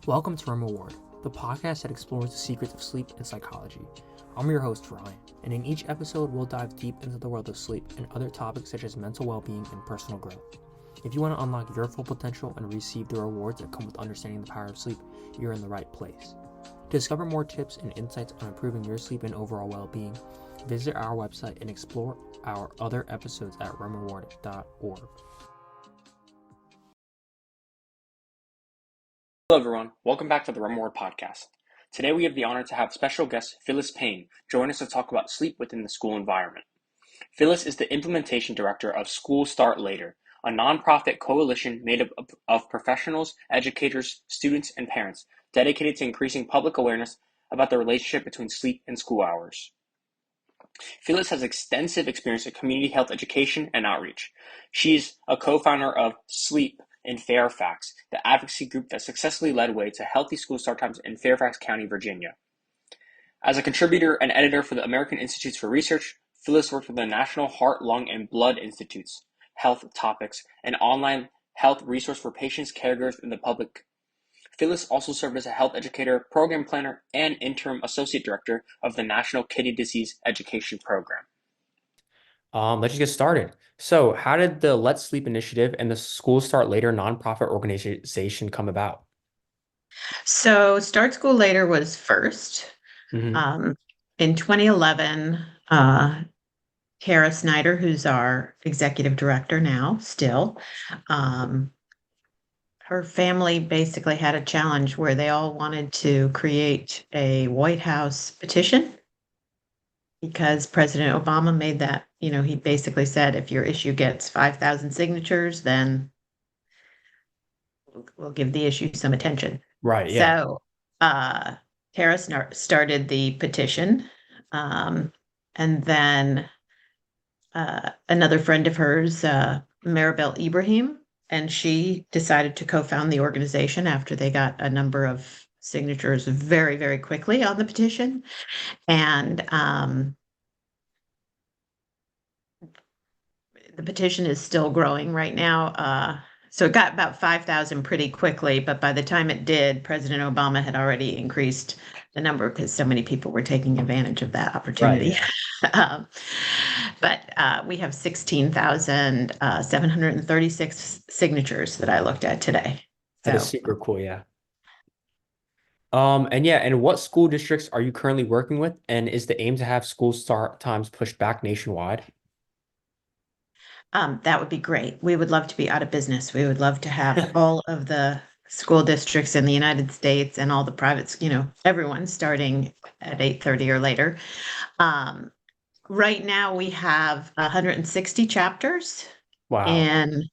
Welcome to REM Reward, the podcast that explores the secrets of sleep and psychology. I'm your host, Ryan, and in each episode, we'll dive deep into the world of sleep and other topics such as mental well-being and personal growth. If you want to unlock your full potential and receive the rewards that come with understanding the power of sleep, you're in the right place. To discover more tips and insights on improving your sleep and overall well-being, visit our website and explore our other episodes at remreward.org. Hello everyone, welcome back to the REM Reward Podcast. Today we have the honor to have special guest Phyllis Payne join us to talk about sleep within the school environment. Phyllis is the Implementation Director of School Start Later, a nonprofit coalition made up of professionals, educators, students, and parents dedicated to increasing public awareness about the relationship between sleep and school hours. Phyllis has extensive experience in community health education and outreach. She's a co-founder of Sleep in Fairfax, the advocacy group that successfully led way to healthy school start times in Fairfax County, Virginia. As a contributor and editor for the American Institutes for Research, Phyllis worked with the National Heart, Lung, and Blood Institutes, Health Topics, an online health resource for patients, caregivers, and the public. Phyllis also served as a health educator, program planner, and interim associate director of the National Kidney Disease Education Program. Let's just get started. So, how did the Let's Sleep initiative and the School Start Later nonprofit organization come about? So Start School Later was first. Mm-hmm. In 2011, Kara Snyder, who's our executive director now, still, her family basically had a challenge where they all wanted to create a White House petition because President Obama made that, he basically said, if your issue gets 5,000 signatures, then we'll give the issue some attention. Right, yeah. So Tara started the petition, and then another friend of hers, Maribel Ibrahim, and she decided to co-found the organization after they got a number of signatures very, very quickly on the petition. And the petition is still growing right now. So it got about 5,000 pretty quickly, but by the time it did, President Obama had already increased the number because so many people were taking advantage of that opportunity. Right, But we have 16,736 signatures that I looked at today. That is super cool, yeah. And what school districts are you currently working with? And is the aim to have school start times pushed back nationwide? That would be great. We would love to be out of business. We would love to have all of the school districts in the United States and all the privates, everyone starting at 8:30 or later. Right now we have 160 chapters in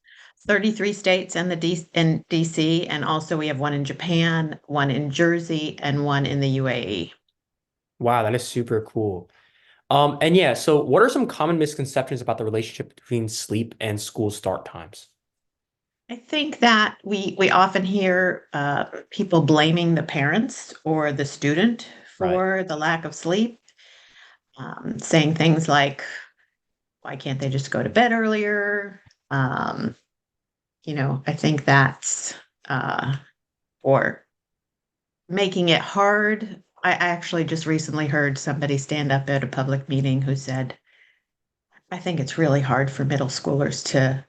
33 states and in DC, and also we have one in Japan, one in Jersey, and one in the UAE. Wow, that is super cool. So what are some common misconceptions about the relationship between sleep and school start times? I think that we often hear people blaming the parents or the student for the lack of sleep, saying things like, why can't they just go to bed earlier? I think that's or making it hard. I actually just recently heard somebody stand up at a public meeting who said, I think it's really hard for middle schoolers to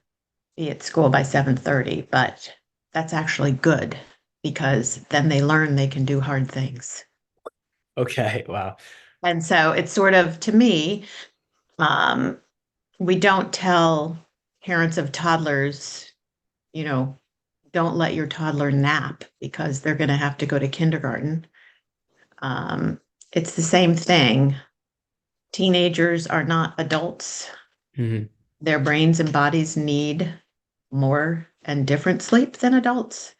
be at school by 7:30, but that's actually good because then they learn they can do hard things. Okay, wow. And so it's sort of, to me, we don't tell parents of toddlers, don't let your toddler nap because they're going to have to go to kindergarten. It's the same thing. Teenagers are not adults. Mm-hmm. Their brains and bodies need more and different sleep than adults.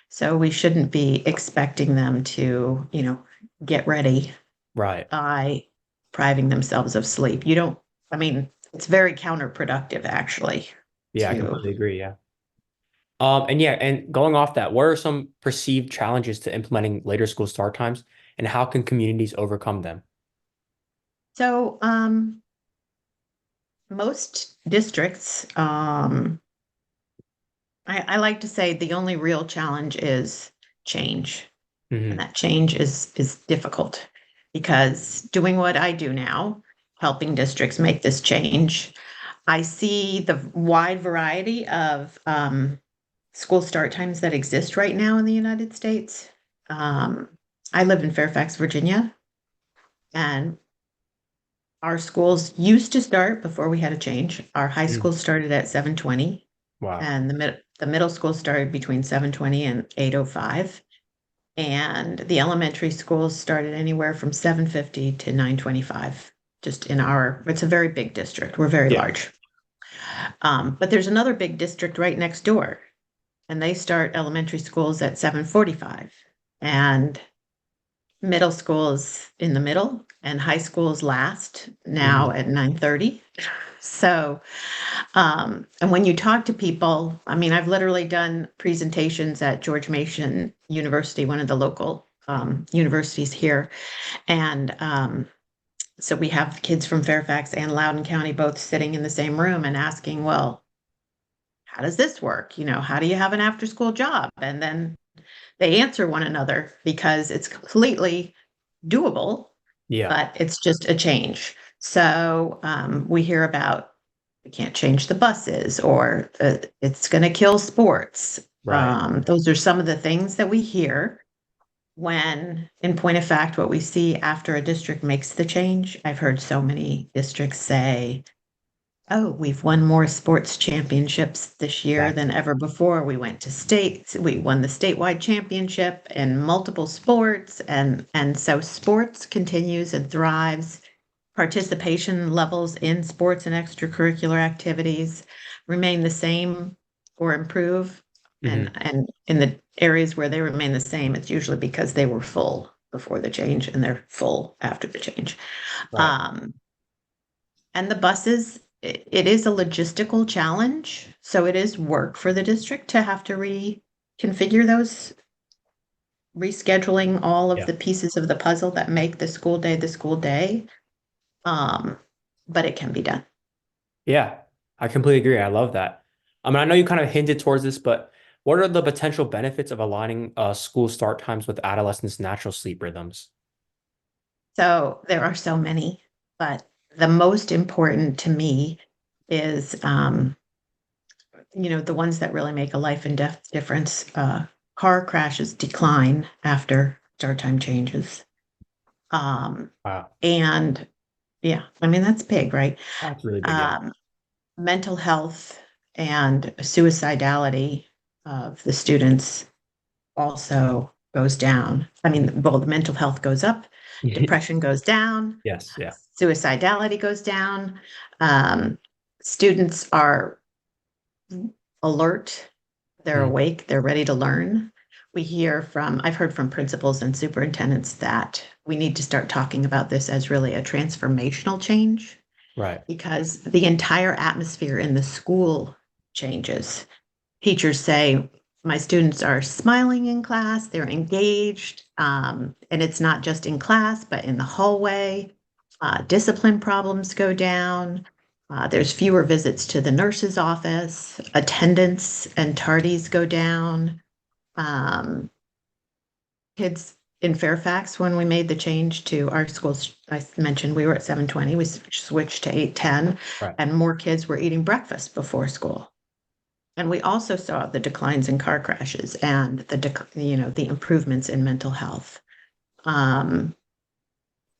So we shouldn't be expecting them to, get ready by depriving themselves of sleep. It's very counterproductive, actually. Yeah, I completely agree, yeah. And going off that, what are some perceived challenges to implementing later school start times, and how can communities overcome them? So, most districts, I like to say the only real challenge is change. Hmm. And that change is difficult because doing what I do now, helping districts make this change, I see the wide variety of school start times that exist right now in the United States. Um, I live in Fairfax, Virginia, and our schools used to start before we had a change. Our high school started at 7:20, Wow. and the middle school started between 7:20 and 8:05. And the elementary schools started anywhere from 7:50 to 9:25. Just in it's a very big district. We're very Yeah. large. But there's another big district right next door, and they start elementary schools at 7:45. And middle schools in the middle, and high schools last now Hmm. at 9:30. So, and when you talk to people, I mean, I've literally done presentations at George Mason University, one of the local universities here. And so we have kids from Fairfax and Loudoun County both sitting in the same room and asking, well, how does this work? How do you have an after school job? And then they answer one another because it's completely doable, Yeah. but it's just a change. So we hear about we can't change the buses, or it's going to kill sports. Right. Those are some of the things that we hear when, in point of fact, what we see after a district makes the change. I've heard so many districts say, oh, we've won more sports championships this year than ever before. We went to states. We won the statewide championship in multiple sports. And so sports continues and thrives. Participation levels in sports and extracurricular activities remain the same or improve. Hmm. And in the areas where they remain the same, it's usually because they were full before the change and they're full after the change. Right. Um, and the buses, it is a logistical challenge. So it is work for the district to have to reconfigure those, rescheduling all of Yeah. the pieces of the puzzle that make the school day the school day. Um, but it can be done. Yeah. I completely agree. I love that. I mean, I know you kind of hinted towards this, but what are the potential benefits of aligning school start times with adolescents' natural sleep rhythms? So there are so many, but the most important to me is, the ones that really make a life and death difference. Car crashes decline after start time changes. Um, Wow. and yeah, I mean, that's big, right? That's really big. Yeah. Um, Mental health and suicidality of the students also goes down. I mean, well, the mental health goes up, depression goes down, Yes. Yeah. suicidality goes down. Um, Students are alert, they're Mm. awake, they're ready to learn. I've heard from principals and superintendents that we need to start talking about this as really a transformational change, Right. because the entire atmosphere in the school changes. Teachers say, my students are smiling in class, they're engaged, and it's not just in class, but in the hallway. Discipline problems go down. There's fewer visits to the nurse's office. Attendance and tardies go down. Um, Kids in Fairfax, when we made the change to our schools, I mentioned we were at 7:20, we switched to 8:10, Right. and more kids were eating breakfast before school. And we also saw the declines in car crashes and the improvements in mental health. Um,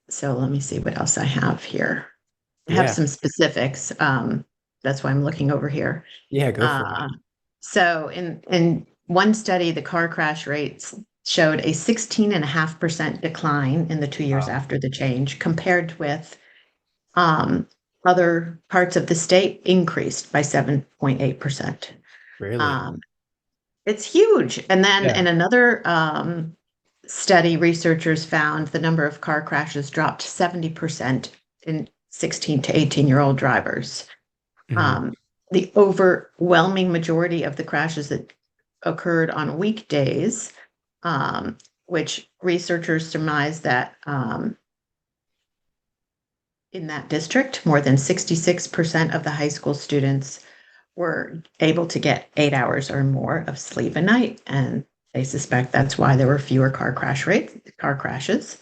so let me see what else I have here. I have Yeah. some specifics. That's why I'm looking over here. Yeah. Go for it. So in one study, the car crash rates showed a 16.5% decline in the 2 years Wow. after the change, compared with other parts of the state increased by 7.8%. Really? Um, it's huge. And then Yeah. in another study, researchers found the number of car crashes dropped 70% in 16 to 18-year-old drivers. Hmm. Um, the overwhelming majority of the crashes that occurred on weekdays, which researchers surmise that in that district, more than 66% of the high school students were able to get 8 hours or more of sleep a night. And They suspect that's why there were fewer car crashes.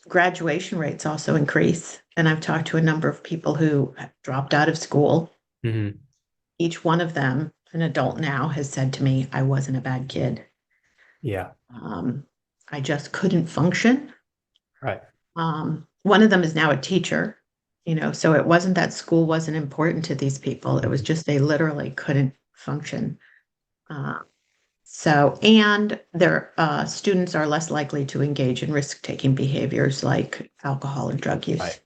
Graduation rates also increase. And I've talked to a number of people who dropped out of school. Hmm. Each one of them, an adult now, has said to me, I wasn't a bad kid. Yeah. Um, I just couldn't function. Right. One of them is now a teacher, so it wasn't that school wasn't important to these people. It was just they literally couldn't function. Uh, and their students are less likely to engage in risk-taking behaviors like alcohol and drug use. Right.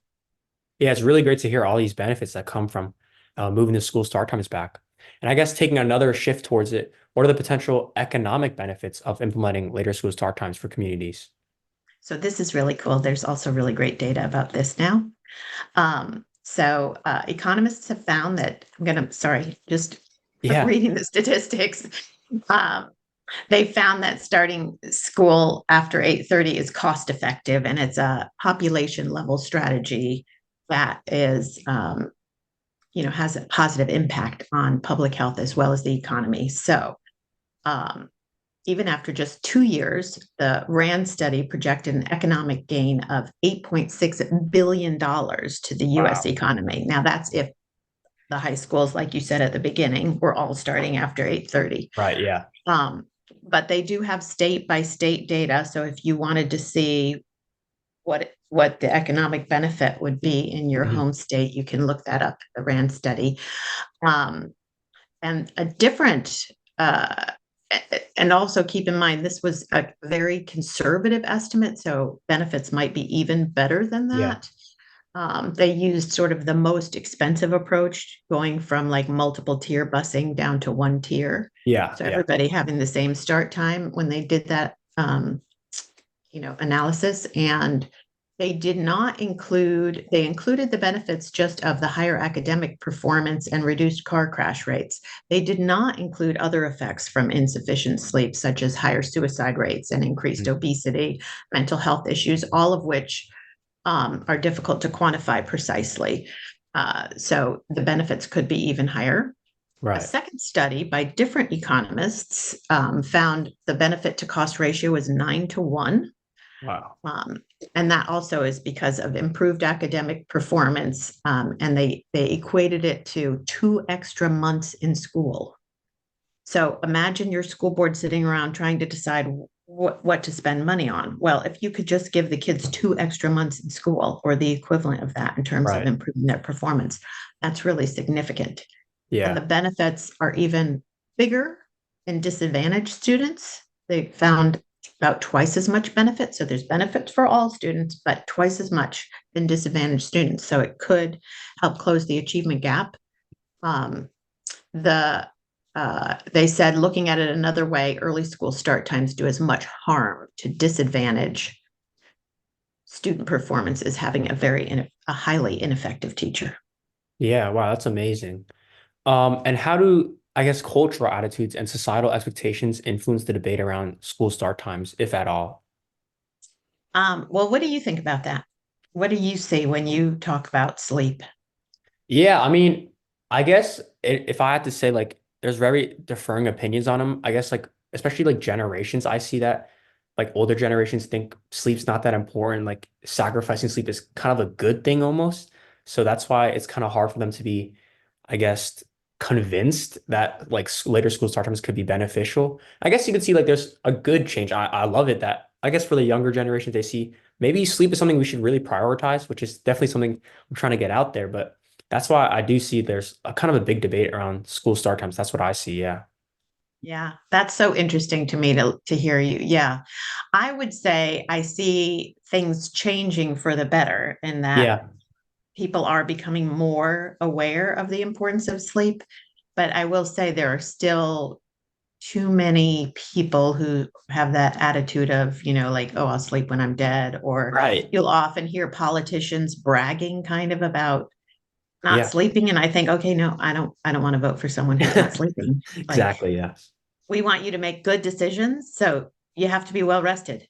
Yeah, it's really great to hear all these benefits that come from moving the school start times back. And I guess taking another shift towards it, what are the potential economic benefits of implementing later school start times for communities? So this is really cool. There's also really great data about this now. Economists have found that just Yeah. reading the statistics. Um, they found that starting school after 8:30 is cost effective, and it's a population level strategy that is, has a positive impact on public health as well as the economy. So, um, even after just 2 years, the RAND study projected an economic gain of $8.6 billion to the US Wow. economy. Now, that's if the high schools, like you said at the beginning, were all starting after 8:30. Right. Yeah. Um, but they do have state by state data. So if you wanted to see what the economic benefit would be in your Mhm. home state, you can look that up, the RAND study. Um, and a different and also keep in mind this was a very conservative estimate, so benefits might be even better than Yeah. that. They used sort of the most expensive approach, going from like multiple tier busing down to one tier. Yeah. So Yeah. everybody having the same start time when they did that, analysis. And they included the benefits just of the higher academic performance and reduced car crash rates. They did not include other effects from insufficient sleep, such as higher suicide rates and increased Mhm. obesity, mental health issues, all of which are difficult to quantify precisely. So the benefits could be even higher. A Right. second study by different economists found the benefit to cost ratio was 9 to 1. Wow. Um, and that also is because of improved academic performance. And they equated it to 2 extra months in school. So imagine your school board sitting around trying to decide what to spend money on. Well, if you could just give the kids 2 extra months in school or the equivalent of that in terms of Right. improving their performance, that's really significant. And the Yeah. benefits are even bigger in disadvantaged students. They found about twice as much benefit. So there's benefits for all students, but twice as much in disadvantaged students. So it could help close the achievement gap. Um, they said, looking at it another way, early school start times do as much harm to disadvantage student performance as having a highly ineffective teacher. Yeah. Wow. That's amazing. And how do, I guess, cultural attitudes and societal expectations influence the debate around school start times, if at all? Well, what do you think about that? What do you see when you talk about sleep? Yeah, I mean, I guess if I had to say like there's very differing opinions on them. I guess like especially like generations, I see that like older generations think sleep's not that important. Like sacrificing sleep is kind of a good thing almost. So that's why it's kind of hard for them to be, I guess, convinced that like later school start times could be beneficial. I guess you could see like there's a good change. I love it that I guess for the younger generations, they see maybe sleep is something we should really prioritize, which is definitely something I'm trying to get out there. But that's why I do see there's a kind of a big debate around school start times. That's what I see. Yeah. Yeah, that's so interesting to me to hear you. Yeah. I would say I see things changing for the better in that Yeah. people are becoming more aware of the importance of sleep. But I will say there are still too many people who have that attitude of, like, oh, I'll sleep when I'm dead. Or Right. you'll often hear politicians bragging kind of about not Yeah. sleeping. And I think, okay, no, I don't want to vote for someone who's not sleeping. Like, Exactly. Yeah. we want you to make good decisions. So you have to be well rested.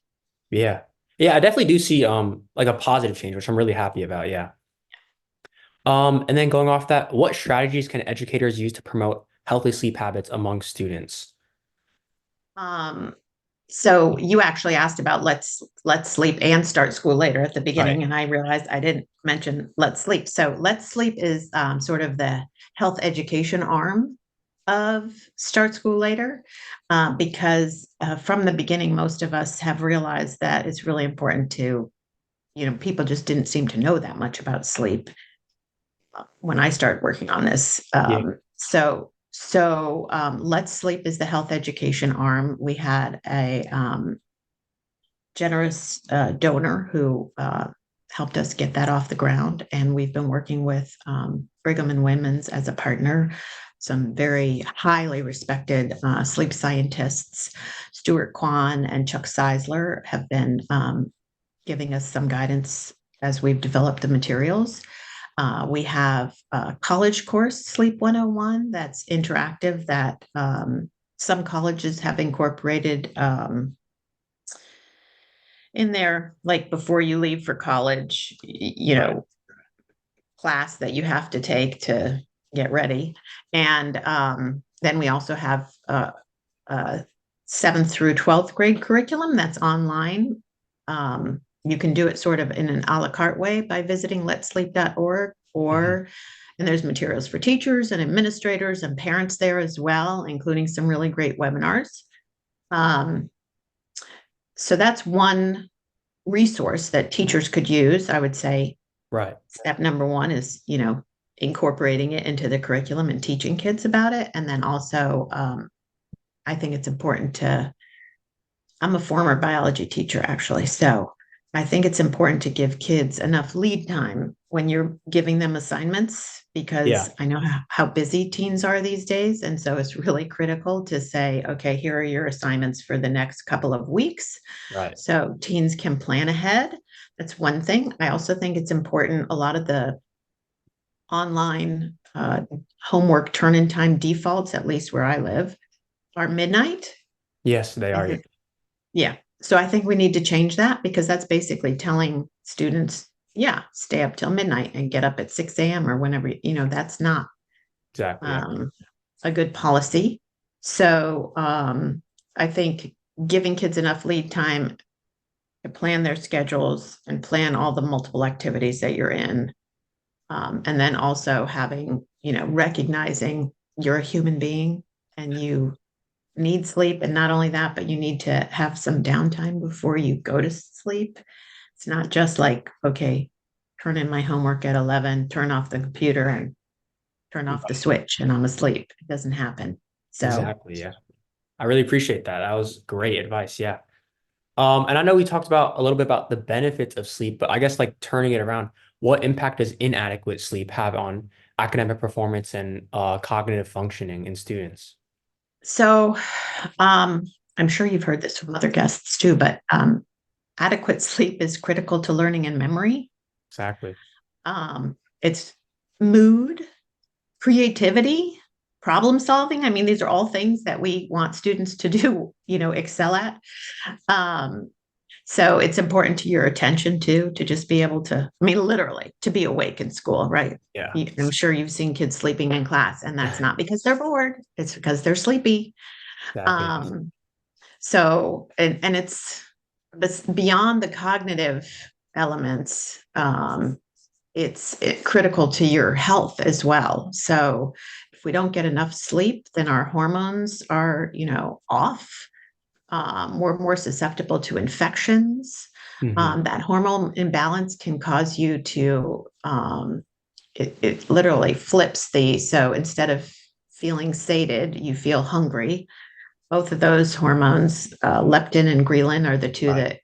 Yeah. Yeah. I definitely do see like a positive change, which I'm really happy about. Yeah. And then going off that, what strategies can educators use to promote healthy sleep habits among students? Um, so you actually asked about let's sleep and start school later at the beginning, Right. and I realized I didn't mention let's sleep. So let's sleep is sort of the health education arm of start school later, because from the beginning, most of us have realized that it's really important to, people just didn't seem to know that much about sleep when I started working on this. Yeah. Let's Sleep is the health education arm. We had a generous donor who helped us get that off the ground, and we've been working with Brigham and Women's as a partner. Some very highly respected sleep scientists, Stuart Kwan and Chuck Seisler, have been giving us some guidance as we've developed the materials. We have a college course, Sleep 101, that's interactive, that some colleges have incorporated in there, like before you leave for college, Right. class that you have to take to get ready. And then we also have a 7th through 12th grade curriculum that's online. You can do it sort of in an a la carte way by visiting letsleep.org, and there's materials for teachers and administrators and parents there as well, including some really great webinars. So that's one resource that teachers could use. I would say Right. step number one is, incorporating it into the curriculum and teaching kids about it. And then also, I think it's important I'm a former biology teacher, actually. So I think it's important to give kids enough lead time when you're giving them assignments, Yeah. because I know how busy teens are these days. And so it's really critical to say, okay, here are your assignments for the next couple of weeks. Right. So teens can plan ahead. That's one thing. I also think it's important. A lot of the online homework turn-in time defaults, at least where I live, are midnight. Yes, they I are. think, yeah. So I think we need to change that, because that's basically telling students, yeah, stay up till midnight and get up at 6 a.m. or whenever, that's not Exactly. Yeah. a good policy. So I think giving kids enough lead time to plan their schedules and plan all the multiple activities that you're in. And then also having, recognizing you're a human being and you need sleep. And not only that, but you need to have some downtime before you go to sleep. It's not just like, okay, turn in my homework at 11, turn off the computer and turn off the Right. switch and I'm asleep. It doesn't happen. So, Exactly. Yeah. I really appreciate that. That was great advice. Yeah. And I know we talked about a little bit about the benefits of sleep, but I guess like turning it around, what impact does inadequate sleep have on academic performance and cognitive functioning in students? so um, I'm sure you've heard this from other guests too, but adequate sleep is critical to learning and memory. Exactly. It's mood, creativity, problem solving. I mean, these are all things that we want students to do, excel at. Um, so it's important to your attention too, to just be able to, I mean, literally to be awake in school, right? Yeah. I'm sure you've seen kids sleeping in class, and that's not because they're bored, it's because they're sleepy. Exactly. Um, and it's beyond the cognitive elements. It's critical to your health as well. So if we don't get enough sleep, then our hormones are, off. We're more susceptible to infections. Hmm. That hormone imbalance can cause you to, it literally flips so instead of feeling sated, you feel hungry. Both of those hormones, leptin and ghrelin, are the two Right.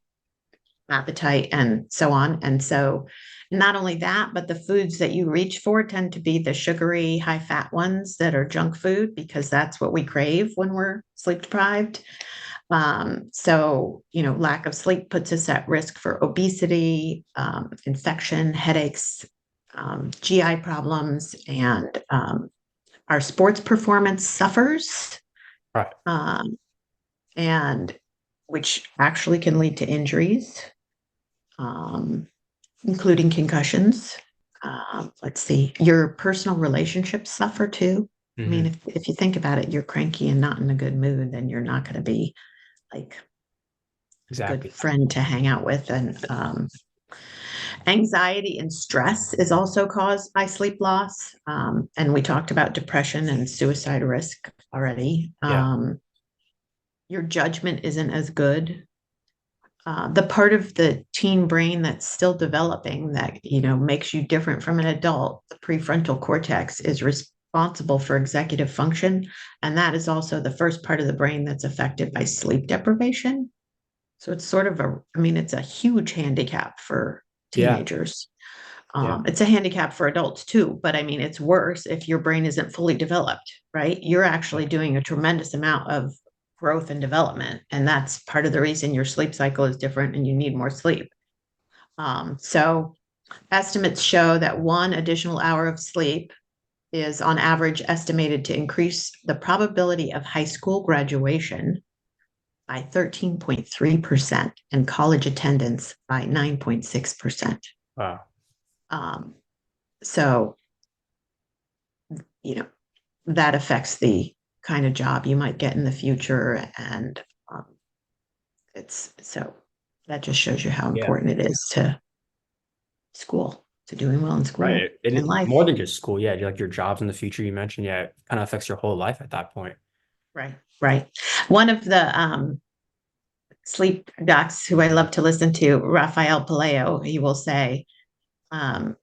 that appetite and so on. And so not only that, but the foods that you reach for tend to be the sugary, high fat ones that are junk food, because that's what we crave when we're sleep deprived. Lack of sleep puts us at risk for obesity, infection, headaches, GI problems, and our sports performance suffers, Right. um, and which actually can lead to injuries, um, including concussions. Let's see, your personal relationships suffer too. I mean, Hmm. if you think about it, you're cranky and not in a good mood, then you're not going to be like a good Exactly. friend to hang out with. And anxiety and stress is also caused by sleep loss. And we talked about depression and suicide risk already. Yeah. Your judgment isn't as good. The part of the teen brain that's still developing that makes you different from an adult, the prefrontal cortex, is responsible for executive function, and that is also the first part of the brain that's affected by sleep deprivation. So it's sort of it's a huge handicap for Yeah. teenagers. Yeah. It's a handicap for adults too, but I mean, it's worse if your brain isn't fully developed, right? You're actually doing a tremendous amount of growth and development, and that's part of the reason your sleep cycle is different and you need more sleep. So estimates show that one additional hour of sleep is on average estimated to increase the probability of high school graduation by 13.3% and college attendance by 9.6%. Wow. Um, so, you know, that affects the kind of job you might get in the future. And um, it's so that just shows you how Yeah. important it is to school, to doing well in school Right. And and life. more than just school. Yeah. Like your jobs in the future, you mentioned, yeah, it kind of affects your whole life at that point. Right, right. One of the sleep docs who I love to listen to, Rafael Paleo, he will say, um,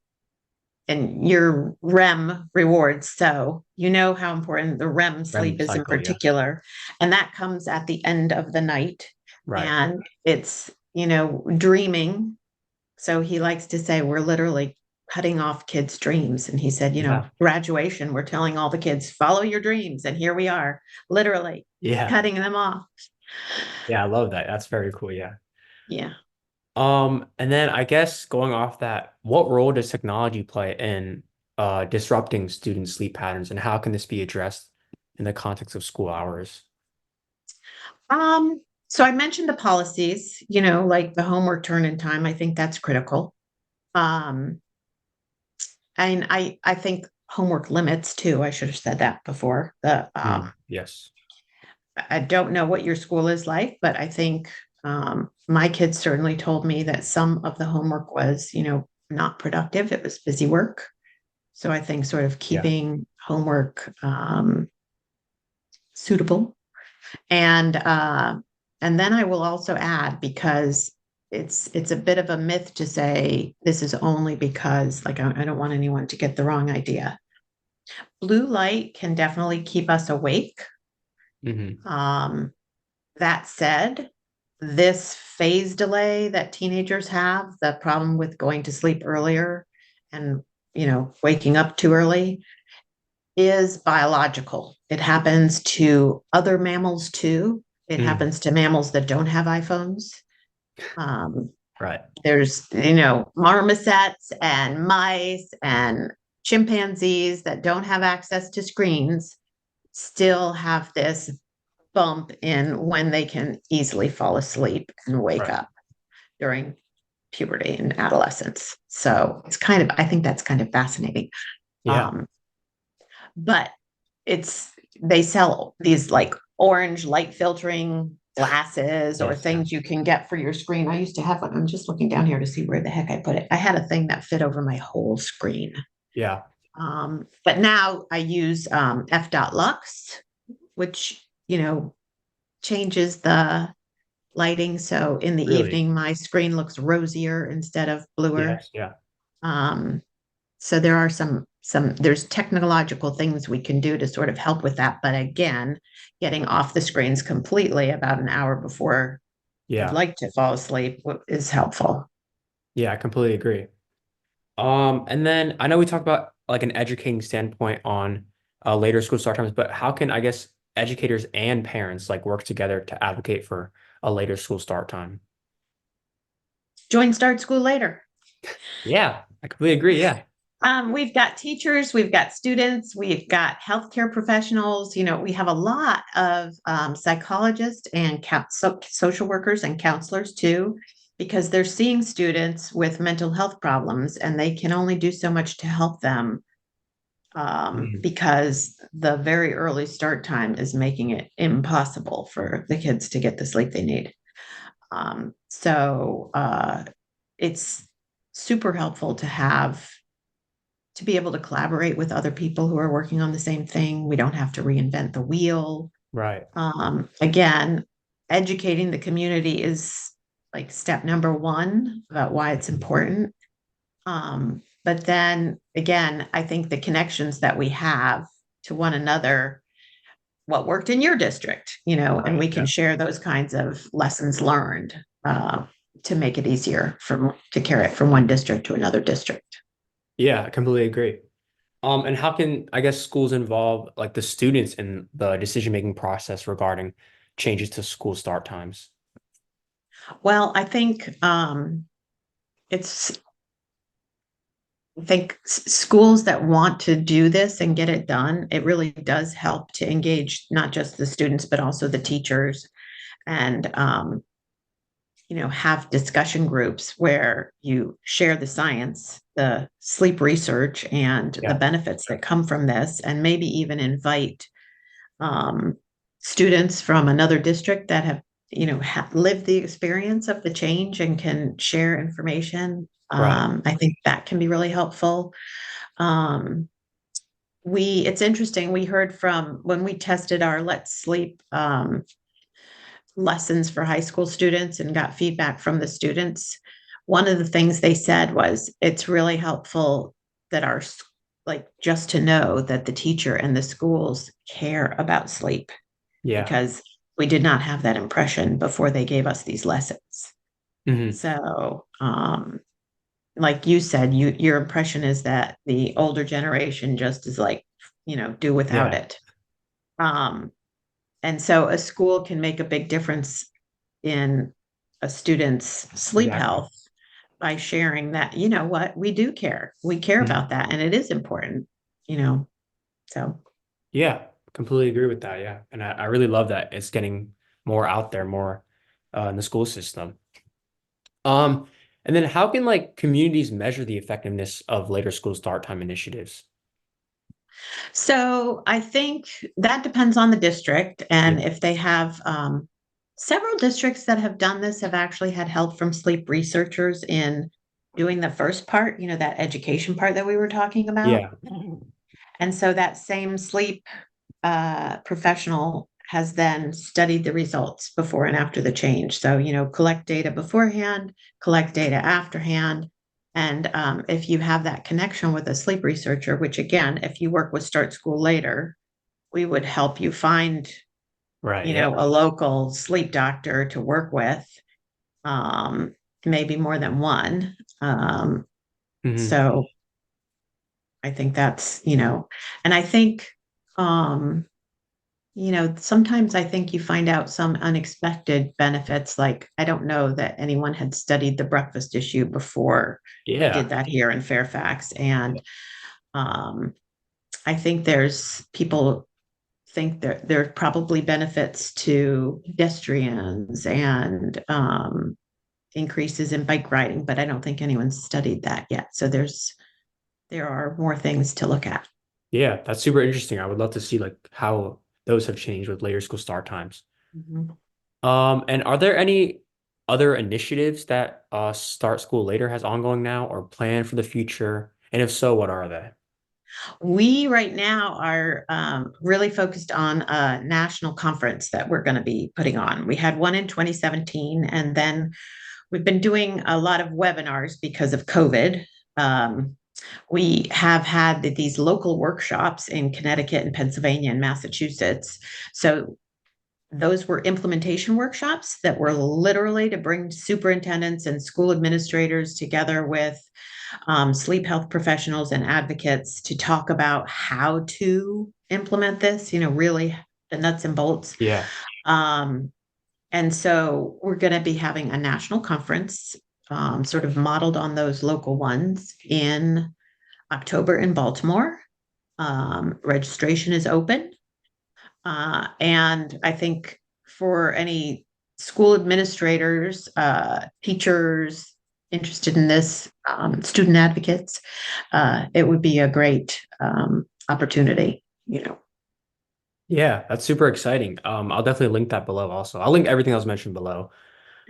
and your REM rewards. So you know how important the REM REM sleep is in cycle. Yeah. particular. And that comes at the end of the night. Right. And it's, dreaming. So he likes to say we're literally cutting off kids' dreams. And he said, Yeah. graduation, we're telling all the kids, follow your dreams. And here we are, literally Yeah. cutting them off. Yeah. I love that. That's very cool. Yeah. Yeah. And then I guess going off that, what role does technology play in disrupting student sleep patterns, and how can this be addressed in the context of school hours? Um, so I mentioned the policies, like the homework turn in time. I think that's critical. Um, and I think homework limits too. I should have said that before. Yes. I don't know what your school is like, but I think my kids certainly told me that some of the homework was, not productive. It was busy work. So I think sort of Yeah. keeping homework suitable. And then I will also add, because it's a bit of a myth to say this is only because, like, I don't want anyone to get the wrong idea. Blue light can definitely keep us awake. Hmm. Um, that said, this phase delay that teenagers have, the problem with going to sleep earlier and waking up too early, is biological. It happens to other mammals too. It Mm. happens to mammals that don't have iPhones. Um, Right. there's, marmosets and mice and chimpanzees that don't have access to screens still have this bump in when they can easily fall asleep and wake Right. up during puberty and adolescence. So I think that's kind of fascinating. Yeah. Um, but they sell these like orange light filtering glasses or Yes. Yeah. things you can get for your screen. I used to have one. I'm just looking down here to see where the heck I put it. I had a thing that fit over my whole screen. Yeah. But now I use F. Lux, which, changes the lighting. So in the Really. evening, my screen looks rosier instead of bluer. Yes. Yeah. Um, so there are there's technological things we can do to sort of help with that. But again, getting off the screens completely about an hour before you'd Yeah. like to fall asleep is helpful. Yeah. I completely agree. And then I know we talked about like an educating standpoint on later school start times, but how can, I guess, educators and parents like work together to advocate for a later school start time? Join Start School Later. Yeah, I completely agree. Yeah. We've got teachers, we've got students, we've got healthcare professionals. We have a lot of psychologists and social workers and counselors too, because they're seeing students with mental health problems and they can only do so much to help them Mhm. because the very early start time is making it impossible for the kids to get the sleep they need. So it's super helpful to be able to collaborate with other people who are working on the same thing. We don't have to reinvent the wheel. Right. Again, educating the community is like step number one about why it's important. But then again, I think the connections that we have to one another, what worked in your district, and Right. we can Yeah. share those kinds of lessons learned to make it easier to carry it from one district to another district. Yeah, I completely agree. And how can, I guess, schools involve like the students in the decision-making process regarding changes to school start times? Well, it's I think schools that want to do this and get it done, it really does help to engage not just the students, but also the teachers and, have discussion groups where you share the science, the sleep research, and the Yeah. benefits that come from this, and maybe even invite um, students from another district that have, lived the experience of the change and can share information. Right. I think that can be really helpful. Um, it's interesting. We heard from when we tested our Let's Sleep lessons for high school students and got feedback from the students. One of the things they said was it's really helpful that like just to know that the teacher and the schools care about sleep, Yeah. because we did not have that impression before they gave us these lessons. Hmm. So, like you said, your impression is that the older generation just is like, do without Yeah. it. Um, and so a school can make a big difference in a student's sleep Exactly. health by sharing that, you know what, we do care. We care Mhm. about that, and it is important, you know. So Yeah, completely agree with that. Yeah. And I really love that it's getting more out there, more in the school system. Um, and then how can like communities measure the effectiveness of later school start time initiatives? so I think that depends on the district, and Yeah. if they have several districts that have done this have actually had help from sleep researchers in doing the first part, that education part that we were talking about. Yeah. And so that same sleep professional has then studied the results before and after the change. So, collect data beforehand, collect data afterhand. And if you have that connection with a sleep researcher, which again, if you work with Start School Later, we would help you find, Right. Yeah. a local sleep doctor to work with, um, maybe more than one. Um, Hmm. so I think that's, and I think, um, sometimes I think you find out some unexpected benefits. Like, I don't know that anyone had studied the breakfast issue before we did Yeah. that here in Fairfax. And um, I think people think that there are probably benefits to pedestrians and increases in bike riding, but I don't think anyone's studied that yet. So there are more things to look at. Yeah. That's super interesting. I would love to see like how those have changed with later school start times. Mhm. And are there any other initiatives that Start School Later has ongoing now or planned for the future? And if so, what are they? We right now are really focused on a national conference that we're going to be putting on. We had one in 2017, and then we've been doing a lot of webinars because of COVID. Um, we have had these local workshops in Connecticut and Pennsylvania and Massachusetts. So those were implementation workshops that were literally to bring superintendents and school administrators together with sleep health professionals and advocates to talk about how to implement this, really the nuts and bolts. Yeah. Um, and so we're going to be having a national conference, sort of modeled on those local ones in October in Baltimore. Registration is open. And I think for any school administrators, teachers interested in this, student advocates, it would be a great opportunity, Yeah, that's super exciting. I'll definitely link that below also. I'll link everything that was mentioned below.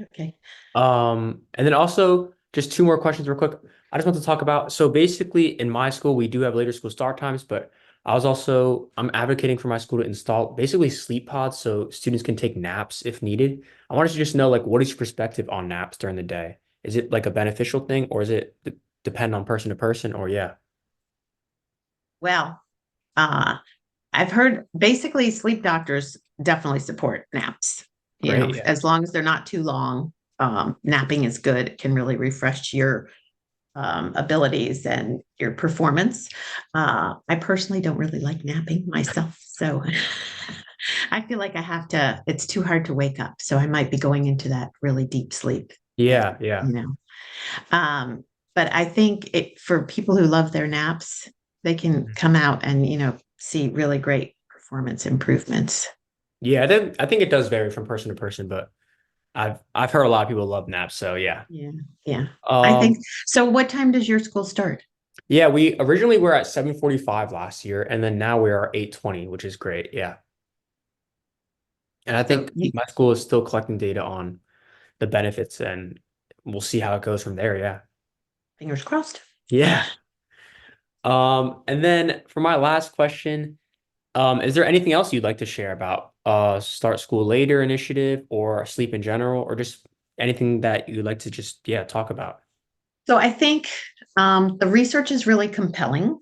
Okay. And then also just two more questions real quick. I just want to talk about, so basically in my school, we do have later school start times, but I'm advocating for my school to install basically sleep pods so students can take naps if needed. I wanted to just know, like, what is your perspective on naps during the day? Is it like a beneficial thing or is it depend on person to person or yeah, Well, uh, I've heard basically sleep doctors definitely support naps, great. Yeah. as long as they're not too long. Napping is good. It can really refresh your abilities and your performance. I personally don't really like napping myself. So I feel like it's too hard to wake up. So I might be going into that really deep sleep. Yeah. And, Yeah. um, but I think for people who love their naps, they can Mhm. come out and, see really great performance improvements. Yeah. I think it does vary from person to person, but I've heard a lot of people love naps. So yeah. Yeah. Yeah. I think Um, so. What time does your school start? Yeah, we originally were at 7:45 last year, and then now we are 8:20, which is great. Yeah. And I So think my school is still collecting data on the benefits, and we'll see how it goes from there. Yeah. fingers crossed. Yeah. And then for my last question, is there anything else you'd like to share about Start School Later initiative or sleep in general, or just anything that you'd like to just talk about? So I think the research is really compelling.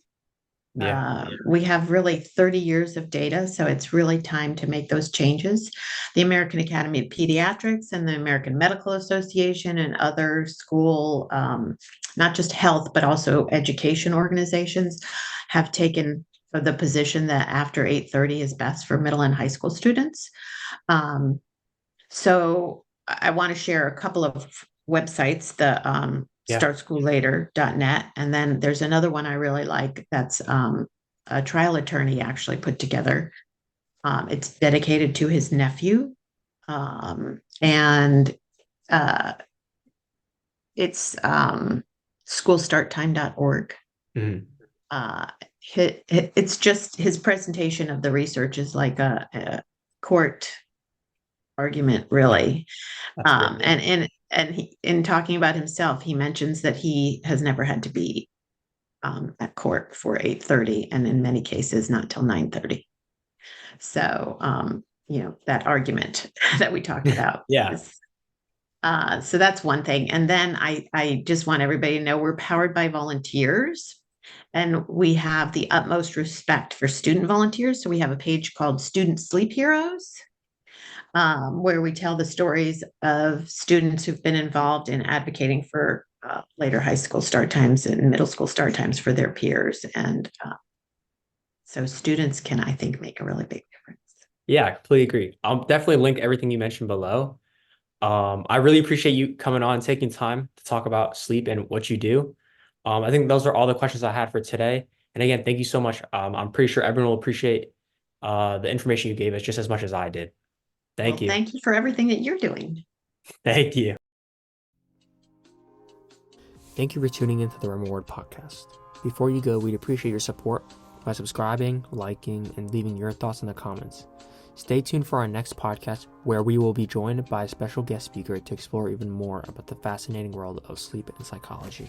Yeah. We have really 30 years of data, so it's really time to make those changes. The American Academy of Pediatrics and the American Medical Association and other school, not just health, but also education organizations, have taken the position that after 8:30 is best for middle and high school students. Um, so I want to share a couple of websites, the Yeah. startschoollater.net. And then there's another one I really like that's a trial attorney actually put together. It's dedicated to his nephew. And uh, it's schoolstarttime.org. Mhm. Uh, it's just his presentation of the research is like a court argument, really. That's great. Yeah. And he, in talking about himself, he mentions that he has never had to be at court for 8:30, and in many cases not till 9:30. So that argument that we talked about Yeah. is so that's one thing. And then I just want everybody to know we're powered by volunteers. And we have the utmost respect for student volunteers. So we have a page called Student Sleep Heroes, where we tell the stories of students who've been involved in advocating for later high school start times and middle school start times for their peers. And so students can, I think, make a really big difference. Yeah, I completely agree. I'll definitely link everything you mentioned below. I really appreciate you coming on and taking time to talk about sleep and what you do. I think those are all the questions I had for today. And again, thank you so much. I'm pretty sure everyone will appreciate the information you gave us just as much as I did. Thank Well, you. thank you for everything that you're doing. Thank you. Thank you for tuning into the REM Reward Podcast. Before you go, we'd appreciate your support by subscribing, liking, and leaving your thoughts in the comments. Stay tuned for our next podcast, where we will be joined by a special guest speaker to explore even more about the fascinating world of sleep and psychology.